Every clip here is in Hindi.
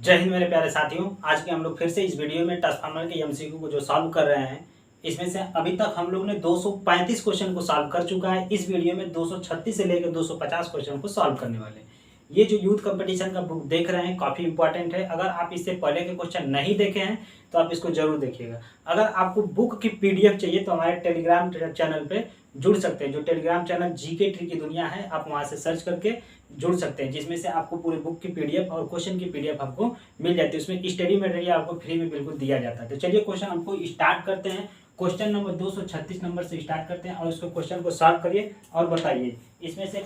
जय हिंद मेरे प्यारे साथियों। आज के हम लोग फिर से इस वीडियो में ट्रांसफार्मर के एमसीक्यू को जो सॉल्व कर रहे हैं, इसमें से अभी तक हम लोग ने 235 क्वेश्चन को सॉल्व कर चुका है। इस वीडियो में 236 से लेकर 250 क्वेश्चन को सॉल्व करने वाले हैं। ये जो यूथ कंपटीशन का बुक देख रहे हैं काफ़ी इंपॉर्टेंट है। अगर आप इससे पहले के क्वेश्चन नहीं देखे हैं तो आप इसको जरूर देखिएगा। अगर आपको बुक की पीडीएफ चाहिए तो हमारे टेलीग्राम चैनल पे जुड़ सकते हैं। जो टेलीग्राम चैनल जीके ट्री की दुनिया है, आप वहाँ से सर्च करके जुड़ सकते हैं, जिसमें से आपको पूरी बुक की पीडीएफ और क्वेश्चन की पीडीएफ आपको मिल जाती है। उसमें स्टडी मटेरियल आपको फ्री में बिल्कुल दिया जाता है। तो चलिए क्वेश्चन हमको स्टार्ट करते हैं। क्वेश्चन नंबर 236 नंबर से स्टार्ट करते हैं और इसको क्वेश्चन को सॉल्व करिए और बताइए इसमें से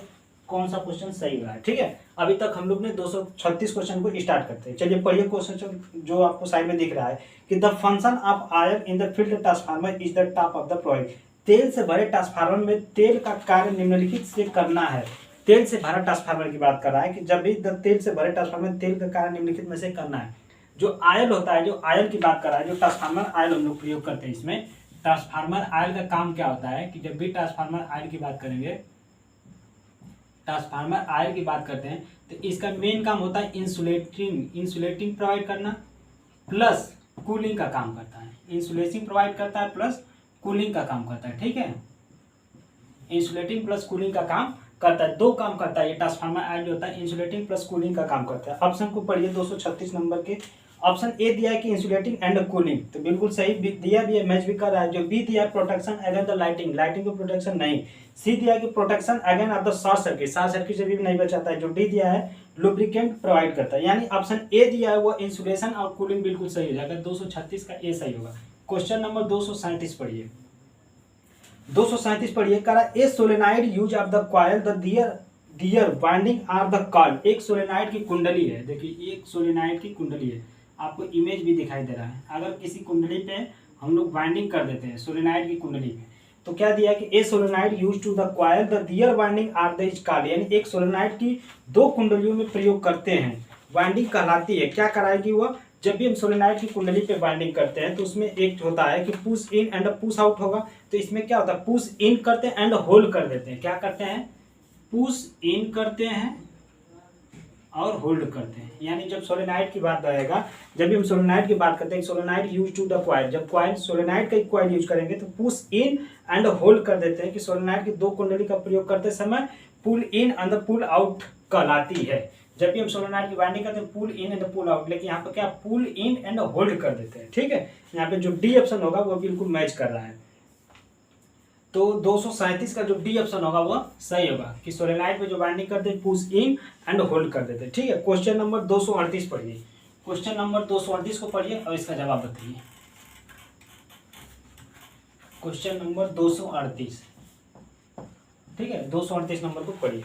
कौन सा क्वेश्चन सही रहा है। ठीक है, अभी तक हम लोग ने 236 क्वेश्चन को स्टार्ट करते हैं। चलिए पढ़िए क्वेश्चन जो आपको साइड में दिख रहा है कि the function of iron in the field transformer is the top of the product. तेल से भरे ट्रांसफार्मर में तेल का कार्य निम्नलिखित से करना है। तेल से भरा ट्रांसफार्मर की बात कर रहा है कि जब भी तेल से भरे ट्रांसफार्मर तेल का कार्य निम्नलिखित में से करना है। जो आयल होता है, जो आयल की बात कर रहा है, जो ट्रांसफार्मर आयल हम लोग प्रयोग करते हैं, इसमें ट्रांसफार्मर आयल का काम क्या होता है कि जब भी ट्रांसफार्मर आयल की बात करेंगे, ट्रांसफार्मर आयल की बात करते हैं तो इसका मेन काम होता है इंसुलेटिंग प्रोवाइड करना प्लस कूलिंग का काम करता है। इंसुलेटिंग प्रोवाइड करता है प्लस कूलिंग का काम करता है। ठीक है, इंसुलेटिंग प्लस कूलिंग का काम करता है। दो काम करता है ये ट्रांसफार्मर आयल जो होता है, इंसुलेटिंग प्लस कूलिंग का काम करता है। ऑप्शन को पढ़िए 236 नंबर के। ऑप्शन ए दिया है कि इंसुलेटिंग एंड कूलिंग, तो बिल्कुल सही दिया भी है, मैच भी कर रहा है। जो बी दिया है प्रोटेक्शन अगेंस्ट द लाइटिंग को प्रोटेक्शन नहीं। सी दिया है कि protection against of the short circuit से भी नहीं बचाता है। जो डी दिया है लुब्रिकेंट प्रोवाइड करता है। यानी ऑप्शन ए दिया है वो इंसुलेशन और कूलिंग बिल्कुल सही हो जाएगा। 236 का ए सही होगा। क्वेश्चन नंबर 237 पढ़िए। 237 पढ़िए। करा a solenoid use of the coil the their winding are the call. एक सोलेनाइड की कुंडली है, देखिए एक सोलेनाइड की कुंडली है, आपको इमेज भी दिखाई दे रहा है। अगर किसी कुंडली पे हम लोग वाइंडिंग कर देते हैं सोलेनाइड की कुंडली पे, तो क्या दिया कि a solenoid use to the coil the their winding are the call. यानी एक सोलेनाइड की दो कुंडलियों में प्रयोग करते हैं, वाइंडिंग कहलाती है। क्या कराएगी वह, जब भी हम सोलेनाइड की कुंडली पे वाइंडिंग करते हैं तो उसमें एक होता है कि push in and push out होगा। तो इसमें क्या होता है, पुश इन करते हैं एंड होल्ड कर देते हैं। क्या करते हैं, पुश इन करते हैं और होल्ड करते हैं। यानी जब सोलेनाइड की बात आएगा, जब भी हम सोलेनाइड की बात करते हैं, solenoid use to the coil, जब कॉइल सोलेनाइड का कॉइल यूज करेंगे तो पुश इन एंड होल्ड कर देते हैं कि सोलेनाइड की दो कुंडली का प्रयोग करते समय पुल इन एंड पुल आउट कहलाती है। जब भी हम सोलेनाइड की वाइंडिंग करते हैं पुल इन एंड पुल आउट, लेकिन यहाँ पर क्या पुल इन एंड होल्ड कर देते हैं। ठीक है, यहाँ पे जो डी ऑप्शन होगा वो बिल्कुल मैच कर रहा है। तो 237 का जो डी ऑप्शन होगा वो सही होगा कि सोलेनाइड में जो वाइंडिंग करते हैं पुश इन एंड होल्ड कर देते हैं। ठीक है, क्वेश्चन नंबर 238 पढ़िए। क्वेश्चन नंबर 238 को पढ़िए और इसका जवाब बताइए। क्वेश्चन नंबर 238, ठीक है, 238 नंबर को पढ़िए।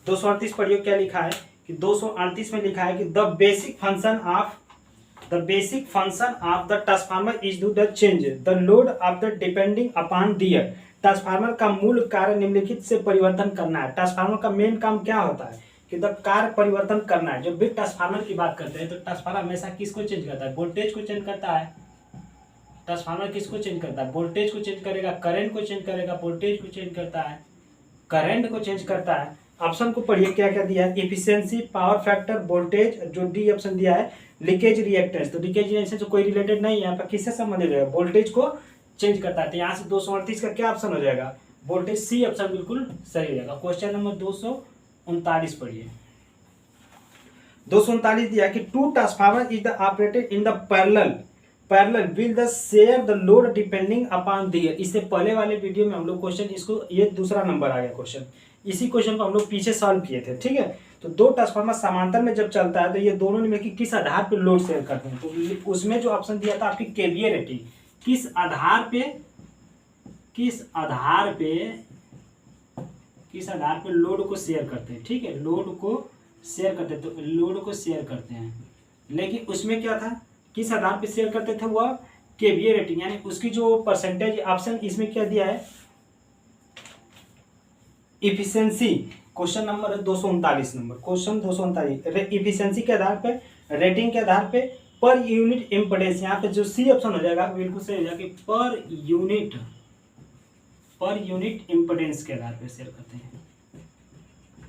238 पढ़िए, क्या लिखा है कि 238 में लिखा है कि the basic function of the transformer is to the change the load of the depending upon there. Transformer का मूल कार्य निम्नलिखित से परिवर्तन करना है। ट्रांसफार्मर का मेन काम क्या होता है कि द कार्य परिवर्तन करना है। जब भी ट्रांसफार्मर की बात करते हैं तो ट्रांसफार्मर हमेशा किसको चेंज करता है, वोल्टेज को चेंज करता है। ट्रांसफार्मर किसको चेंज करता है, वोल्टेज को चेंज करेगा, करंट को चेंज करेगा, वोल्टेज को चेंज करता है, करंट को चेंज करता है। ऑप्शन को पढ़िए, क्या क्या दिया है, इफिशियंसी, पावर फैक्टर, वोल्टेज। जो डी ऑप्शन दिया है लीकेज रिएक्टेंस, तो लीकेज रिएक्टेंस से कोई रिलेटेड नहीं है, यहाँ पर किससे संबंधित है, वोल्टेज को चेंज करता है। तो यहाँ से 238 का क्या ऑप्शन हो जाएगा, वोल्टेज। सी ऑप्शन बिल्कुल सही हो जाएगा। क्वेश्चन नंबर 239 पढ़िए। 239 दिया कि two transformer is the operated in the parallel will the share the load depending upon their. इससे पहले वाले वीडियो में हम लोग क्वेश्चन, इसको ये दूसरा नंबर आ गया क्वेश्चन, इसी क्वेश्चन को हम लोग पीछे सॉल्व किए थे। ठीक है, तो दो ट्रांसफार्मर समांतर में जब चलता है तो ये दोनों में किस आधार पर लोड शेयर करते हैं, तो उसमें जो ऑप्शन दिया था आपकी केवीए रेटिंग, किस आधार पे लोड को शेयर करते हैं। ठीक है, लोड को शेयर करते हैं, तो लोड को शेयर करते हैं, लेकिन उसमें क्या था, किस आधार पे शेयर करते थे, वह केवीए रेटिंग, यानी उसकी जो परसेंटेज। ऑप्शन इसमें क्या दिया है, efficiency. Question number 239 number, question 239 efficiency के आधार पे, रेटिंग के आधार पे, पर यूनिट इम्पोर्टेंस। यहाँ पे जो सी ऑप्शन हो जाएगा बिल्कुल सही हो जाएगा कि पर यूनिट इम्पोर्टेंस के आधार पे शेयर करते हैं।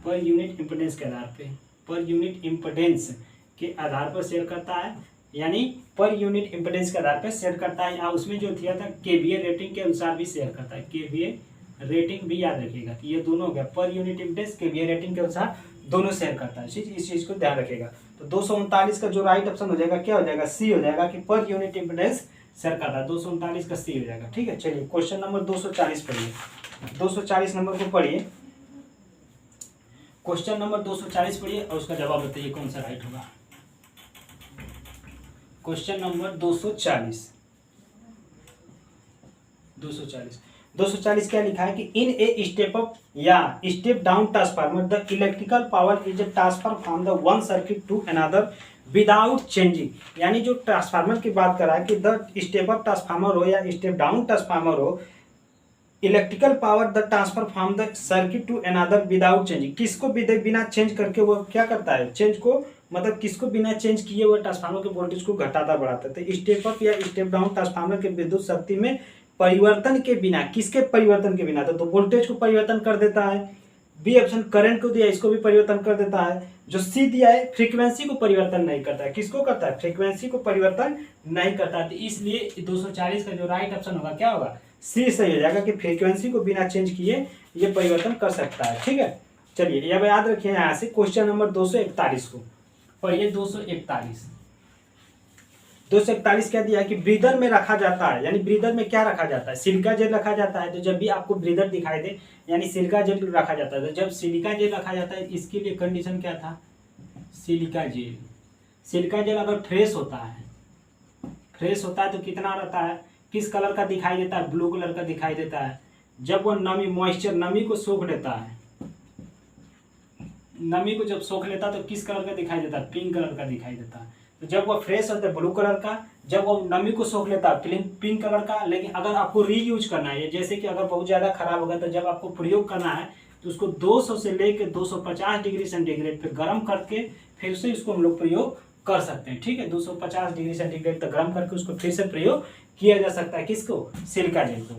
पर यूनिट इम्पोर्टेंस के आधार पे, पर यूनिट इम्पोर्टेंस के आधार पर शेयर करता है, यानी पर यूनिट इम्पिडेंस के आधार पर शेयर करता है, या उसमें जो दिया था केवीए रेटिंग के अनुसार भी शेयर करता है। केवीए रेटिंग भी याद रखिएगा कि ये दोनों हो गया, per unit impedance KVA rating के अनुसार दोनों शेयर करता है। इस चीज को ध्यान रखिएगा। तो 239 का जो राइट ऑप्शन हो जाएगा क्या हो जाएगा, सी हो जाएगा कि पर यूनिट इम्पिडेंस शेयर करता है। 239 का सी हो जाएगा। ठीक है, चलिए क्वेश्चन नंबर 240 पढ़िए। 240 नंबर को पढ़िए, क्वेश्चन नंबर 240 पढ़िए और उसका जवाब बताइए कौन सा राइट होगा। क्वेश्चन नंबर 240 क्या लिखा है कि इन ए स्टेप अप या step down transformer the electrical power is transfer from the one circuit to another without changing. यानी जो ट्रांसफार्मर की बात कर रहा है कि द स्टेप अप ट्रांसफार्मर हो या स्टेप डाउन ट्रांसफार्मर हो, electrical power the transfer from the circuit to another without changing. किसको बिना चेंज करके वो क्या करता है, चेंज को मतलब किसको बिना चेंज किए वो ट्रांसफार्मर के वोल्टेज को घटाता बढ़ाता है। तो स्टेप अप या स्टेप डाउन ट्रांसफार्मर के विद्युत शक्ति में परिवर्तन के बिना, किसके परिवर्तन के बिना, तो वोल्टेज को परिवर्तन कर देता है। बी ऑप्शन करंट को दिया, इसको भी परिवर्तन कर देता है। जो सी दिया है फ्रीक्वेंसी को परिवर्तन नहीं करता है। किसको करता है, फ्रीक्वेंसी को परिवर्तन नहीं करता है। तो इसलिए 240 का जो राइट ऑप्शन होगा क्या होगा, सी सही हो जाएगा कि फ्रीक्वेंसी को बिना चेंज किए ये परिवर्तन कर सकता है। ठीक है, चलिए अब याद रखिए यहाँ से क्वेश्चन नंबर 241 को पढ़िए। 241 क्या दिया है कि ब्रीदर में रखा जाता है, यानी ब्रीदर में क्या रखा जाता है, सिलिका जेल रखा जाता है। तो जब भी आपको ब्रीदर दिखाई दे यानी सिलिका जेल रखा जाता है। तो जब सिलिका जेल रखा जाता है इसके लिए कंडीशन क्या था, सिलिका जेल अगर फ्रेश होता है तो कितना रहता है, किस कलर का दिखाई देता है, ब्लू कलर का दिखाई देता है। जब वो नमी को सोख लेता है, नमी को जब सोख लेता है तो किस कलर का दिखाई देता है, पिंक कलर का दिखाई देता है। तो जब वो फ्रेश होता है ब्लू कलर का, जब वो नमी को सोख लेता है पिंक कलर का। लेकिन अगर आपको रीयूज करना है, जैसे कि अगर बहुत ज़्यादा खराब होगा तो जब आपको प्रयोग करना है तो उसको 200 से लेकर 250 डिग्री सेंटीग्रेड पे गर्म करके फिर से इसको हम लोग प्रयोग कर सकते हैं। ठीक है, 250 डिग्री सेंटीग्रेड तक गर्म करके उसको फिर से प्रयोग किया जा सकता है। किसको, सिलिका जेल को।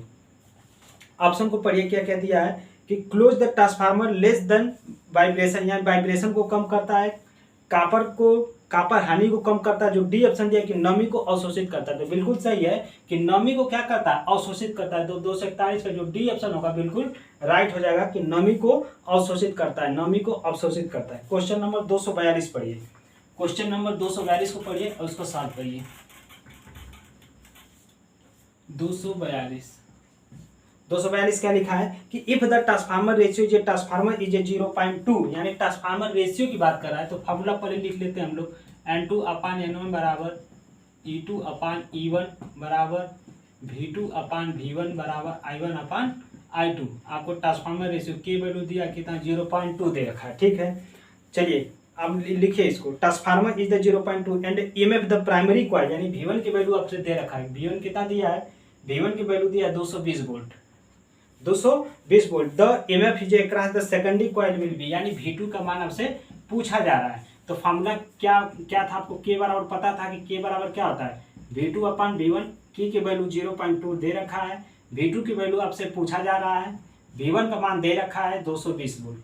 ऑप्शन को पढ़िए क्या क्या दिया है कि close the transformer less than vibration, यानी वाइब्रेशन को कम करता है, कापर हानि को कम करता है। जो डी ऑप्शन दिया कि नमी को अवशोषित करता है, तो बिल्कुल सही है कि नमी को क्या करता है, अवशोषित करता है। तो 241 का जो डी ऑप्शन होगा बिल्कुल राइट हो जाएगा कि नमी को अवशोषित करता है, नमी को अवशोषित करता है। क्वेश्चन नंबर 242 पढ़िए। क्वेश्चन नंबर 242 को पढ़िए और उसको सॉल्व करिए। 242 क्या लिखा है कि if the transformer ratio J transformer is 0.2, यानी ट्रांसफार्मर रेशियो की बात कर रहा है। तो फॉर्मूला पहले लिख लेते हैं हम लोग, N2/N1 बराबर E2/E1 बराबर V2/V1 बराबर I1/I2। आपको ट्रांसफार्मर रेशियो की वैल्यू दिया कितना, 0.2 दे रखा है। ठीक है, चलिए अब लिखिए इसको, transformer is the 0.2 and EMF the primary coil, यानी V1 की वैल्यू आपसे दे रखा है। V1 कितना दिया है, V1 की वैल्यू दिया है 220 volt. 220 volt. The EMF is across the secondary coil will be, यानी V2 का मान आपसे पूछा जा रहा है। तो फॉर्मूला क्या था, आपको के बराबर पता था कि के बराबर क्या होता है, V2/V1। की वैल्यू 0.2 दे रखा है, V2 की वैल्यू आपसे पूछा जा रहा है, V1 का मान दे रखा है 220 वोल्ट।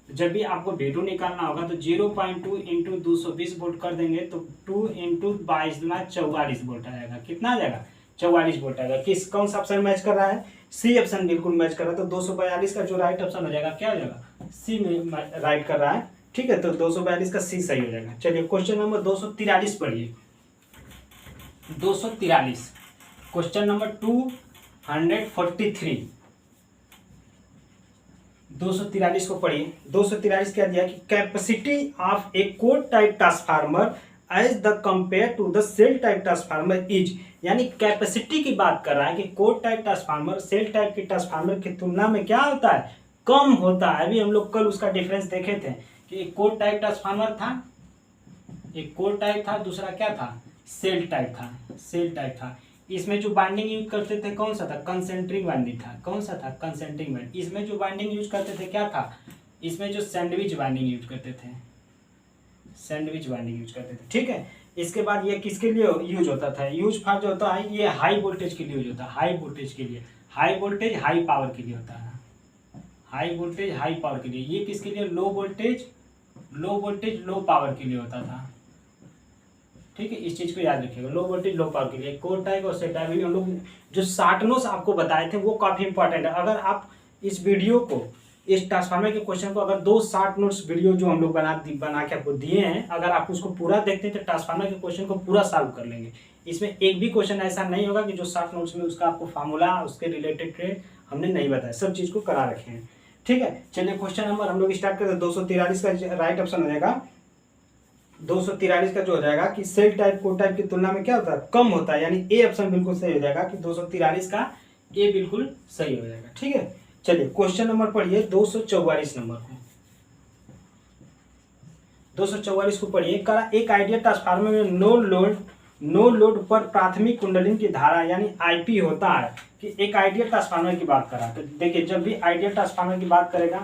जब भी आपको V2 निकालना होगा तो 0.2 इंटू 220 वोल्ट कर देंगे तो 2 इंटू 22 44 वोल्ट आ जाएगा। कितना आ जाएगा, 44 वोल्ट आएगा। कौन सा ऑप्शन मैच कर रहा है, सी ऑप्शन बिल्कुल मैच कर रहा है। तो 242 का जो राइट ऑप्शन हो जाएगा क्या हो जाएगा, सी में राइट कर रहा है। ठीक है, तो 242 का सी सही हो जाएगा। चलिए क्वेश्चन नंबर 243 पढ़िए। 243 क्वेश्चन नंबर 243 243 को पढ़िए। 243 क्या दिया कि capacity of a core type transformer as the compare to the shell type transformer is, यानी कैपेसिटी की बात कर रहा है कि core type transformer shell type के ट्रांसफार्मर की तुलना में क्या होता है, कम होता है। अभी हम लोग कल उसका डिफरेंस देखे थे कि एक कोर टाइप ट्रांसफार्मर था, एक कोर टाइप था, दूसरा क्या था, सेल टाइप था। इसमें जो बाइंडिंग यूज करते थे कौन सा था, कंसेंट्रिक बाइंडिंग था। कौन सा था, कंसेंट्रिक बाइंडिंग। इसमें जो बाइंडिंग यूज करते थे क्या था, इसमें जो सैंडविच बाइंडिंग यूज करते थे, ठीक है। इसके बाद ये किसके लिए यूज होता था, यूज फॉर जो होता है ये हाई वोल्टेज के लिए यूज होता है, हाई वोल्टेज हाई पावर के लिए होता है, हाई वोल्टेज हाई पावर के लिए। ये किसके लिए, लो वोल्टेज लो पावर के लिए होता था, ठीक है, इस चीज़ को याद रखिएगा। लो वोल्टेज लो पावर के लिए कोर टाइप और सेट टाइप में हम लोग जो शॉर्ट नोट्स आपको बताए थे वो काफ़ी इंपॉर्टेंट है। अगर आप इस वीडियो को, इस ट्रांसफार्मर के क्वेश्चन को अगर 2 शॉर्ट नोट्स वीडियो जो हम लोग बना के आपको दिए हैं, अगर आप उसको पूरा देखते हैं तो ट्रांसफार्मर के क्वेश्चन को पूरा सॉल्व कर लेंगे। इसमें एक भी क्वेश्चन ऐसा नहीं होगा कि जो शॉर्ट नोट्स में उसका आपको फार्मूला उसके रिलेटेड हमने नहीं बताया, सब चीज़ को करा रखे हैं। ठीक है, चलिए क्वेश्चन नंबर हम लोग स्टार्ट करते हैं। 243 का राइट ऑप्शन हो जाएगा। 243 का जो हो जाएगा कि सेल टाइप कोर टाइप की तुलना में क्या होता है, कम होता है, यानी ए ऑप्शन बिल्कुल सही हो जाएगा कि 243 का ए बिल्कुल सही हो जाएगा। ठीक है, चलिए क्वेश्चन नंबर पढ़िए 244 नंबर को। 244 को पढ़िए। करा एक आइडियल ट्रांसफार्मर में नो लोड पर प्राथमिक कुंडलिनी की धारा यानी आईपी होता है। कि एक आइडियल ट्रांसफार्मर की बात करा तो देखिए, जब भी आइडियल ट्रांसफार्मर की बात करेगा,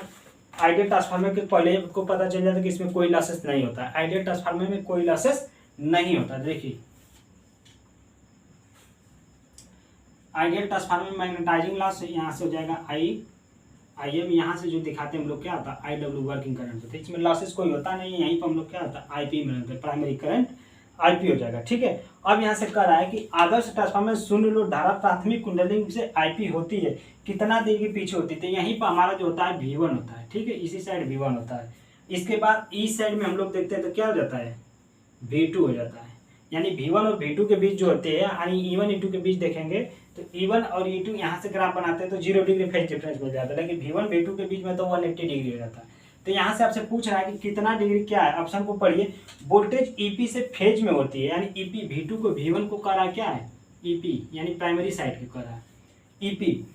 आइडियल ट्रांसफार्मर के पहले आपको पता चल जाता है कि इसमें कोई लॉसेस नहीं होता है। आइडियल ट्रांसफार्मर में कोई लॉसेस नहीं होता। देखिए आइडियल ट्रांसफार्मर में मैग्नेटाइजिंग लॉस यहाँ से हो जाएगा आई एम, यहाँ से जो दिखाते हैं हम लोग क्या होता है IW वर्किंग करंट होता है। इसमें लॉसेस कोई होता नहीं है। यहीं पर हम लोग क्या होता है आईपी में रहते हैं, प्राइमरी करंट आईपी हो जाएगा। ठीक है, अब यहाँ से कह रहा है कि आदर्श ट्रांसफार्मर शून्य लोड धारा प्राथमिक कुंडलिनी से आईपी होती है, कितना देर के पीछे होती है। तो यहीं पर हमारा जो होता है V1 होता है। ठीक है, इसी साइड V1 होता है। इसके बाद इस साइड में हम लोग देखते हैं तो क्या हो जाता है V2 हो जाता है। यानी V1 और V2 के बीच जो होते हैं, यानी E1 E2 के बीच देखेंगे तो E1 और E2 यहाँ से ग्राफ बनाते हैं तो 0 डिग्री फेज डिफरेंस मिल जाता है, लेकिन V1 V2 के बीच में तो 180 डिग्री हो जाता है। तो यहाँ से आपसे पूछ रहा है कि कितना डिग्री क्या है, ऑप्शन को पढ़िए। वोल्टेज ईपी से फेज में होती है, यानी ईपी V2 को V1 को कर रहा है क्या है ईपी, यानी प्राइमरी साइड को कर रहा है ईपी।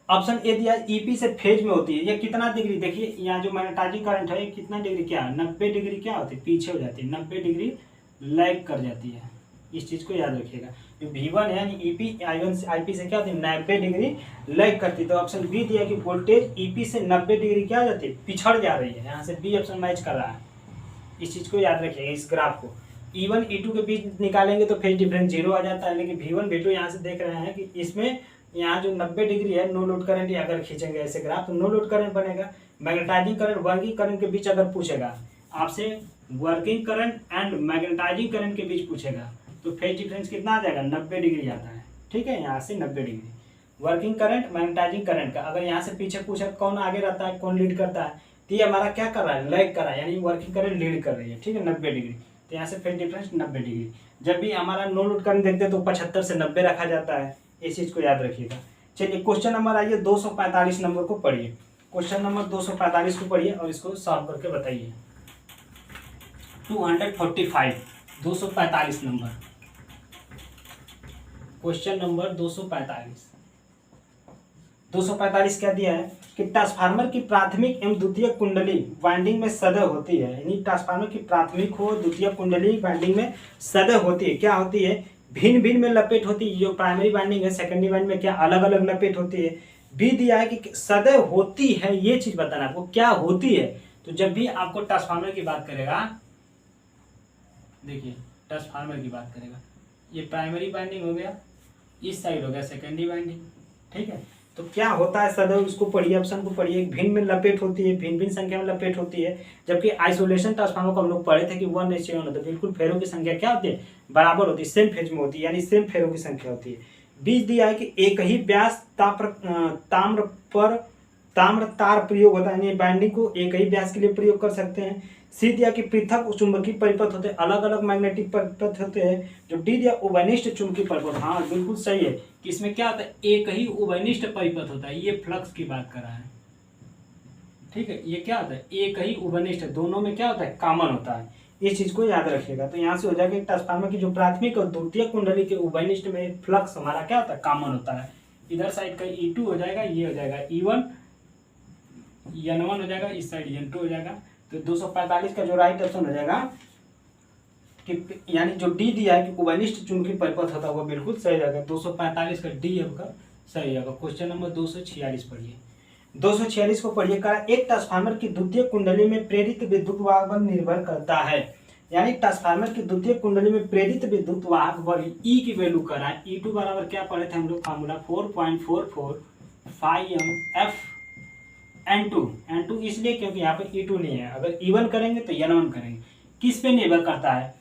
ऑप्शन ए दिया ईपी से फेज में होती है। ये कितना डिग्री, देखिए यहाँ जो मैग्नेटाइजिंग करंट है कितना डिग्री क्या है 90 डिग्री क्या होती है पीछे हो जाती है, 90 डिग्री लैग कर जाती है। इस चीज़ को याद रखिएगा। जो V1 है यानी ईपी I1 से आईपी से क्या होती है 90 डिग्री लैग करती है। तो ऑप्शन बी दिया कि वोल्टेज ईपी से 90 डिग्री क्या हो जाती है पिछड़ जा रही है। यहाँ से बी ऑप्शन मैच कर रहा है। इस चीज़ को याद रखिएगा। इस ग्राफ को E1 E2 के बीच निकालेंगे तो फेज डिफरेंस 0 आ जाता है, लेकिन V1 V2 यहाँ से देख रहे हैं कि इसमें यहाँ जो 90 डिग्री है नो लोड करंट, अगर खींचेंगे ऐसे ग्राफ तो नो लोड करंट बनेगा। मैग्नेटाइजिंग करंट वर्किंग करंट के बीच अगर पूछेगा आपसे, working current and magnetising current के बीच पूछेगा तो फेज डिफरेंस कितना आ जाएगा 90 डिग्री आता है। ठीक है, यहाँ से 90 degree working current magnetising current का। अगर यहाँ से पीछे पूछा कौन आगे रहता है कौन लीड करता है, तो ये हमारा क्या कर रहा है लैग कर रहा है, यानी वर्किंग करंट लीड कर रही है। ठीक है, 90 डिग्री। तो यहाँ से फेज डिफरेंस 90 डिग्री। जब भी हमारा नो लोड करंट देखते हैं तो 75 से 90 रखा जाता है। इस चीज़ को याद रखिएगा। चलिए क्वेश्चन नंबर आइए 245 नंबर को पढ़िए। क्वेश्चन नंबर 245 को पढ़िए और इसको सॉल्व करके बताइए। 245 245 नंबर, क्वेश्चन नंबर 245 क्या दिया है कि ट्रांसफार्मर की प्राथमिक एवं द्वितीय कुंडली वाइंडिंग में सदैव होती है। यानी ट्रांसफार्मर की प्राथमिक हो द्वितीय कुंडली वाइंडिंग में सदैव होती है। क्या होती है भिन्न भिन्न में लपेट होती है। जो प्राइमरी वाइंडिंग है सेकेंडरी वाइंडिंग में क्या अलग अलग लपेट होती है। बी दिया है कि सदैव होती है, ये चीज बताना आपको क्या होती है। तो जब भी आपको ट्रांसफार्मर की बात करेगा, देखिए ट्रांसफार्मर की बात करेगा, ये प्राइमरी वाइंडिंग हो गया, इस साइड हो गया सेकेंडरी वाइंडिंग। ठीक है, तो क्या होता है सदैव, उसको पढ़िए, ऑप्शन को पढ़िए। भिन्न में लपेट होती है, भिन्न भिन्न संख्या में लपेट होती है। जबकि आइसोलेशन ट्रांसफार्मर को हम लोग पढ़े थे कि 1:1 होता है, बिल्कुल फेरों की संख्या क्या होती है बराबर होती है, सेम फेज में होती है, यानी सेम फेरों की संख्या होती है। बीच दिया है कि एक ही व्यास ताम्र तार प्रयोग होता है, यानी बाइंडिंग को एक ही व्यास के लिए प्रयोग कर सकते हैं। सी दिया कि पृथक चुंबकीय परिपथ होते हैं, अलग अलग मैग्नेटिक परिपथ होते हैं। जो डी दिया उभयनिष्ठ चुंबकीय परिपथ, हाँ बिल्कुल सही है कि इसमें क्या होता है एक ही उभयनिष्ठ परिपथ होता है। ये फ्लक्स की बात कर रहा है। ठीक है, ये क्या होता है एक ही उभयनिष्ठ, दोनों में क्या होता है कॉमन होता है। इस चीज को याद रखिएगा। तो यहाँ से हो जाएगा ट्रांसफार्मर की जो प्राथमिक और द्वितीय कुंडली के उभयनिष्ठ में फ्लक्स हमारा क्या होता है कॉमन होता है। इधर साइड का E2 हो जाएगा, ये हो जाएगा E1, N1 हो जाएगा, इस साइड N2 हो जाएगा। तो 245 का जो राइट ऑप्शन हो जाएगा कि यानी जो डी दिया है कि उभयनिष्ठ चुंबकीय परिपथ होता है वो बिल्कुल सही रहेगा। 245 का डी आपका सही रहेगा। क्वेश्चन नंबर 246 पढ़िए। 246 को पढ़िए। कहा एक ट्रांसफार्मर की द्वितीय कुंडली में प्रेरित विद्युत वाहक बल निर्भर करता है। यानी ट्रांसफार्मर की द्वितीय कुंडली में प्रेरित विद्युत वाहक बल ई की वैल्यू करा है। E2 बराबर क्या पढ़े थे हम लोग फार्मूला 4.44 F N2 इसलिए क्योंकि यहाँ पे E2 नहीं है। अगर E1 करेंगे तो N1 करेंगे। किस पे निर्भर करता है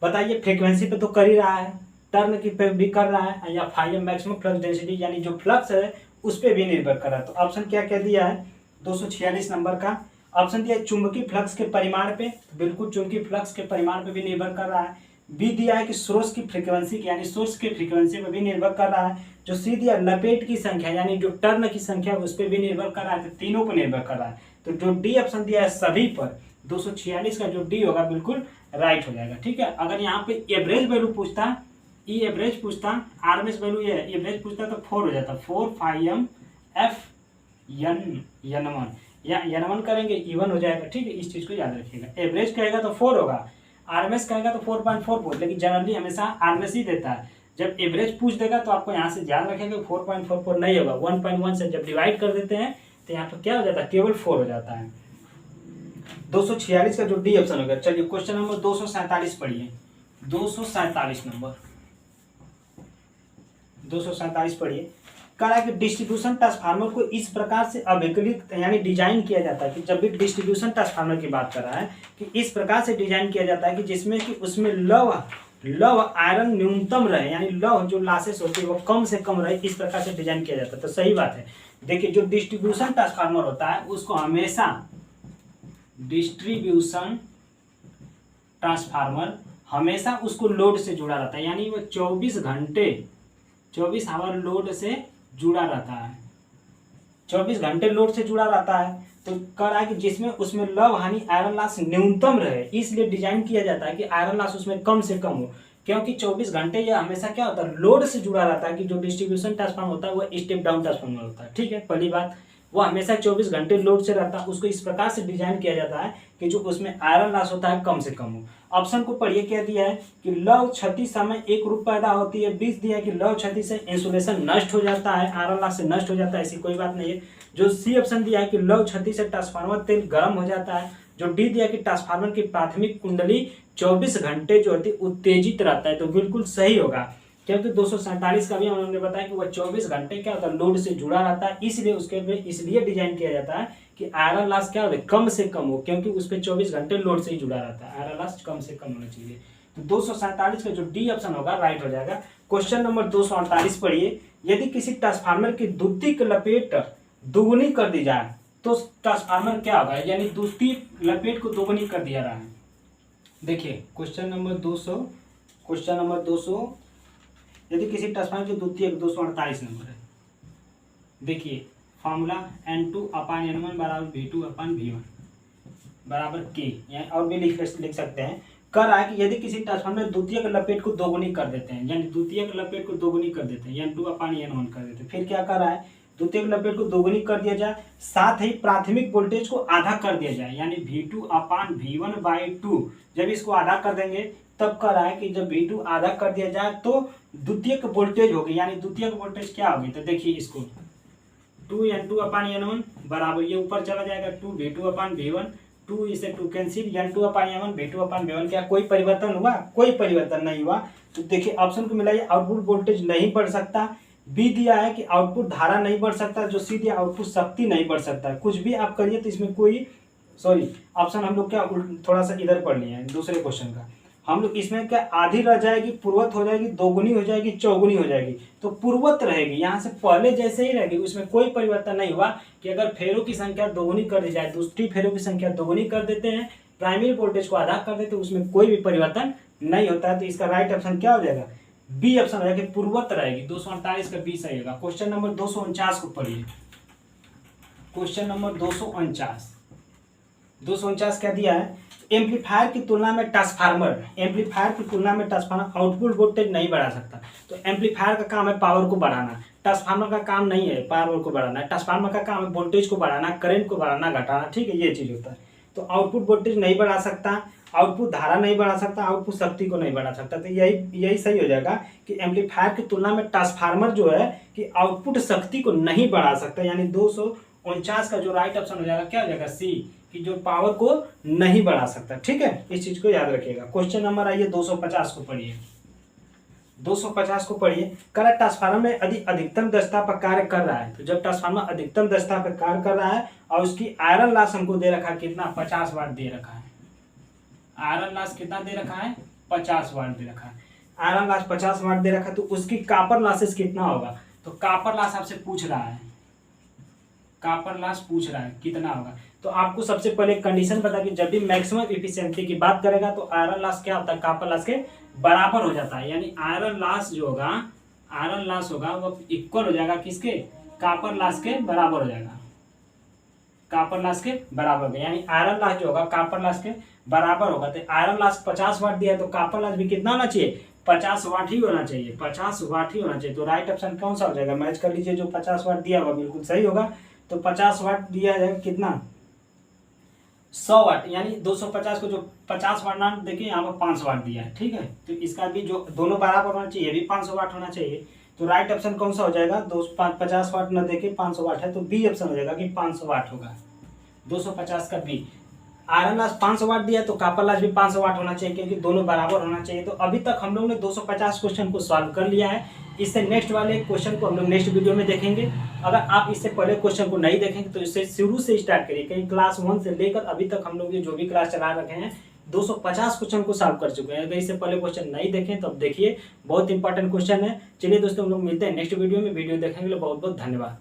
बताइए फ्रीक्वेंसी पे तो कर ही रहा है, टर्न की पे भी कर रहा है, या फाइव मैक्सिमम फ्लक्स डेंसिटी यानी जो फ्लक्स है उस पर भी निर्भर कर रहा है। तो ऑप्शन क्या कह दिया है 246 नंबर का ऑप्शन दिया है चुंबकीय फ्लक्स के परिमाण पे, बिल्कुल चुंबकीय फ्लक्स के परिमाण पे भी निर्भर कर रहा है। बी दिया है कि सोर्स की फ्रीक्वेंसी यानी सोर्स की फ्रीक्वेंसी पे भी निर्भर कर रहा है। जो सी दिया लपेट की संख्या यानी जो टर्न की संख्या उस पर भी निर्भर कर रहा है। तो तीनों पर निर्भर कर रहा है। तो जो डी ऑप्शन दिया है सभी पर 246 का जो डी होगा बिल्कुल राइट हो जाएगा। ठीक है, अगर यहाँ पे एवरेज वैल्यू पूछता, ई एवरेज पूछता, आरएमएस वैल्यू ये एवरेज पूछता तो 4 हो जाता, 4 5m f n1 या n1 करेंगे E1 हो जाएगा। ठीक है, इस चीज को याद रखिएगा। एवरेज कहेगा तो 4 होगा, आरएमएस कहेगा तो 4.4 बोल, लेकिन जनरली हमेशा आरएमएस ही देता है। जब एवरेज पूछ देगा तो आपको यहाँ से ध्यान रखेगा 4.44 नहीं होगा, 1.1 से जब डिवाइड कर देते हैं तो यहाँ पर क्या हो जाता है, केवल 4 हो जाता है। 246 का जो डी ऑप्शन होगा। चलिए क्वेश्चन नंबर 247 पढ़िए, 247 नंबर 247 पढ़िए। कह रहा है कि डिस्ट्रीब्यूशन ट्रांसफार्मर को इस प्रकार से अभिकलित यानी डिजाइन किया जाता है कि जब भी डिस्ट्रीब्यूशन ट्रांसफार्मर की बात कर रहा है कि इस प्रकार से डिजाइन किया जाता है कि जिसमें कि उसमें लव आयरन न्यूनतम रहे, यानी लव जो लॉसेस होती है वो कम से कम रहे, इस प्रकार से डिजाइन किया जाता है। तो सही बात है। देखिए जो डिस्ट्रीब्यूशन ट्रांसफार्मर होता है उसको हमेशा डिस्ट्रीब्यूशन ट्रांसफार्मर हमेशा उसको लोड से जुड़ा रहता है, यानी वो 24 घंटे 24 आवर लोड से जुड़ा रहता है, 24 घंटे लोड से जुड़ा रहता है। तो कह रहा है कि जिसमें उसमें लव हानि आयरन लॉस न्यूनतम रहे, इसलिए डिजाइन किया जाता है कि आयरन लॉस उसमें कम से कम हो, क्योंकि 24 घंटे यह हमेशा क्या होता है, लोड से जुड़ा रहता है। कि जो डिस्ट्रीब्यूशन ट्रांसफार्मर होता है वो स्टेप डाउन ट्रांसफार्मर होता है। ठीक है, पहली बात वो हमेशा 24 घंटे लोड से रहता है, उसको इस प्रकार से डिजाइन किया जाता है कि जो उसमें आयरन लॉस होता है कम से कम हो। ऑप्शन को पढ़िए, क्या दिया है कि लव क्षति समय एक रूप पैदा होती है। 20 दिया है कि लव क्षति से इंसुलेशन नष्ट हो जाता है, आयरन लॉस से नष्ट हो जाता है, ऐसी कोई बात नहीं है। जो सी ऑप्शन दिया है कि लव क्षति से ट्रांसफार्मर तेल गर्म हो जाता है। जो डी दिया कि ट्रांसफार्मर की प्राथमिक कुंडली 24 घंटे जो होती है उत्तेजित रहता है। तो बिल्कुल सही होगा, क्योंकि 247 का भी उन्होंने बताया कि वह 24 घंटे क्या होता है, लोड से जुड़ा रहता है, इसलिए उसके पे इसलिए डिजाइन किया जाता है कि आयरन लॉस क्या होता है, कम से कम हो, क्योंकि उस पर 24 घंटे लोड से ही जुड़ा रहता है, आयरन लॉस कम से कम होना चाहिए। तो 247 का जो डी ऑप्शन होगा राइट हो जाएगा। क्वेश्चन नंबर 248 पढ़िए। यदि किसी ट्रांसफार्मर की द्वितीयक लपेट दोगुनी कर दी जाए तो ट्रांसफार्मर क्या होगा, यानी द्वितीयक लपेट को दोगुनी कर दिया रहा है। देखिए क्वेश्चन नंबर 200 यदि किसी ट्रांसफार्मर की द्वितीयक 248 नंबर है। देखिए फॉर्मूला N2/N1 बराबर V2/V1 बराबर K, यानी और भी लिख सकते हैं। कर रहा है कि यदि किसी ट्रांसफार्मर में द्वितीयक लपेट को दोगुनी कर देते हैं, यानी द्वितीयक लपेट को दोगुनी कर देते हैं, N2/N1 कर देते हैं, फिर क्या कर रहा है, द्वितीयक लपेट को दोगुनी कर दिया जाए, साथ ही प्राथमिक वोल्टेज को आधा कर दिया जाए, यानी V2/V1/2। जब इसको आधा कर देंगे तब कर रहा है कि जब V2 आधा कर दिया जाए तो द्वितीयक वोल्टेज होगी, यानी द्वितीयक वोल्टेज क्या होगी। तो देखिए इसको 2N2/N1 बराबर ये ऊपर चला जाएगा 2V2/V1, 2 इसे 2 कैंसिल, N2/N1 V2/V1। क्या कोई परिवर्तन हुआ, कोई परिवर्तन नहीं हुआ। तो देखिए ऑप्शन को मिलाइए, आउटपुट वोल्टेज नहीं बढ़ सकता। बी दिया है कि आउटपुट धारा नहीं बढ़ सकता। जो सी दिया आउटपुट शक्ति नहीं बढ़ सकता। कुछ भी आप करिए तो इसमें कोई ऑप्शन हम लोग क्या थोड़ा सा इधर पढ़ लिए हैं दूसरे क्वेश्चन का। हम लोग इसमें क्या आधी रह जाएगी, पूर्वत हो जाएगी, दोगुनी हो जाएगी, चौगुनी हो जाएगी। तो पूर्वत रहेगी, यहाँ से पहले जैसे ही रहेगी, उसमें कोई परिवर्तन नहीं हुआ। कि अगर फेरों की संख्या दोगुनी कर दी जाए, दूसरी फेरों की संख्या दोगुनी कर देते हैं, प्राइमरी वोल्टेज को आधा कर देते हैं, उसमें कोई भी परिवर्तन नहीं होता है। तो इसका राइट ऑप्शन क्या हो जाएगा, बी ऑप्शन हो जाएगा, पूर्वत रहेगी। 248 का बी सही होगा। क्वेश्चन नंबर 249 को पढ़िए। क्वेश्चन नंबर 249 क्या दिया है, एम्पलीफायर की तुलना में ट्रांसफार्मर आउटपुट वोल्टेज नहीं बढ़ा सकता। तो एम्पलीफायर का काम है पावर को बढ़ाना, ट्रांसफार्मर का काम नहीं है पावर को बढ़ाना। ट्रांसफार्मर का काम है वोल्टेज को बढ़ाना, करंट को बढ़ाना घटाना। ठीक है, ये चीज होता है। तो आउटपुट वोल्टेज नहीं बढ़ा सकता, आउटपुट धारा नहीं बढ़ा सकता, आउटपुट शक्ति को नहीं बढ़ा सकता। तो यही सही हो जाएगा कि एम्पलीफायर की तुलना में ट्रांसफार्मर जो है कि आउटपुट शक्ति को नहीं बढ़ा सकता। यानी 249 का जो राइट ऑप्शन हो जाएगा क्या हो जाएगा, सी, कि जो पावर को नहीं बढ़ा सकता। ठीक है, इस चीज को याद रखिएगा। क्वेश्चन नंबर आइए 250 को पढ़िए। 250 को पढ़िए। करेक्ट ट्रांसफार्मर में अधिकतम दक्षता पर कार्य कर रहा है। तो जब ट्रांसफार्मर अधिकतम दक्षता पर कार्य कर रहा है और उसकी आयरन लॉस हमको दे रखा है कितना, 50 वाट दे रखा है। आयरन लॉस कितना दे रखा है, 50 वाट दे रखा है, आयरन लॉस 50 वाट दे रखा है, तो उसकी कॉपर लॉसेस कितना होगा? तो कॉपर लॉस आपसे पूछ रहा है, कॉपर लॉस पूछ रहा है कितना होगा। तो आपको सबसे पहले कंडीशन बता कि जब भी मैक्सिमम एफिशिएंसी की बात करेगा तो आयरन लॉस क्या होता है? कॉपर लॉस के बराबर हो जाता है। यानी आयरन लॉस जो होगा, आयरन लॉस होगा वो इक्वल हो जाएगा किसके? कॉपर लॉस के बराबर हो जाएगा, कॉपर लॉस के बराबर होगा। यानी आयरन लॉस जो होगा कॉपर लॉस के बराबर होगा। तो आयरन लॉस 50 वाट दिया है तो कॉपर लॉस भी कितना होना चाहिए? 50 वाट ही होना चाहिए, 50 वाट ही होना चाहिए। तो राइट ऑप्शन कौन सा हो जाएगा? मैच कर लीजिए, जो 50 वाट दिया होगा बिल्कुल सही होगा। तो 50 वाट दिया जाएगा कितना? 100 वाट, यानी 250 को जो 50 वाट ना देखिए यहाँ पर 500 वाट दिया है, ठीक है। तो इसका भी जो दोनों बराबर होना चाहिए, ये भी 500 वाट होना चाहिए। तो राइट ऑप्शन कौन सा हो जाएगा? 50 वाट ना देके 500 वाट है तो बी ऑप्शन हो जाएगा कि 500 वाट होगा, 250 का बी। आयरन लॉस 500 वाट दिया तो कॉपर लॉस भी 500 वाट होना चाहिए, क्योंकि दोनों बराबर होना चाहिए। तो अभी तक हम लोग ने 250 क्वेश्चन को सॉल्व कर लिया है। इससे नेक्स्ट वाले क्वेश्चन को हम लोग नेक्स्ट वीडियो में देखेंगे। अगर आप इससे पहले क्वेश्चन को नहीं देखेंगे तो इससे शुरू से स्टार्ट करिए, कहीं क्लास 1 से लेकर अभी तक हम लोग ये जो भी क्लास चला रखे हैं 250 क्वेश्चन को सॉल्व कर चुके हैं। अगर इससे पहले क्वेश्चन नहीं देखें तो अब देखिए, बहुत इंपॉर्टेंट क्वेश्चन है। चलिए दोस्तों, हम लोग मिलते हैं नेक्स्ट वीडियो में। वीडियो देखने के लिए बहुत बहुत धन्यवाद।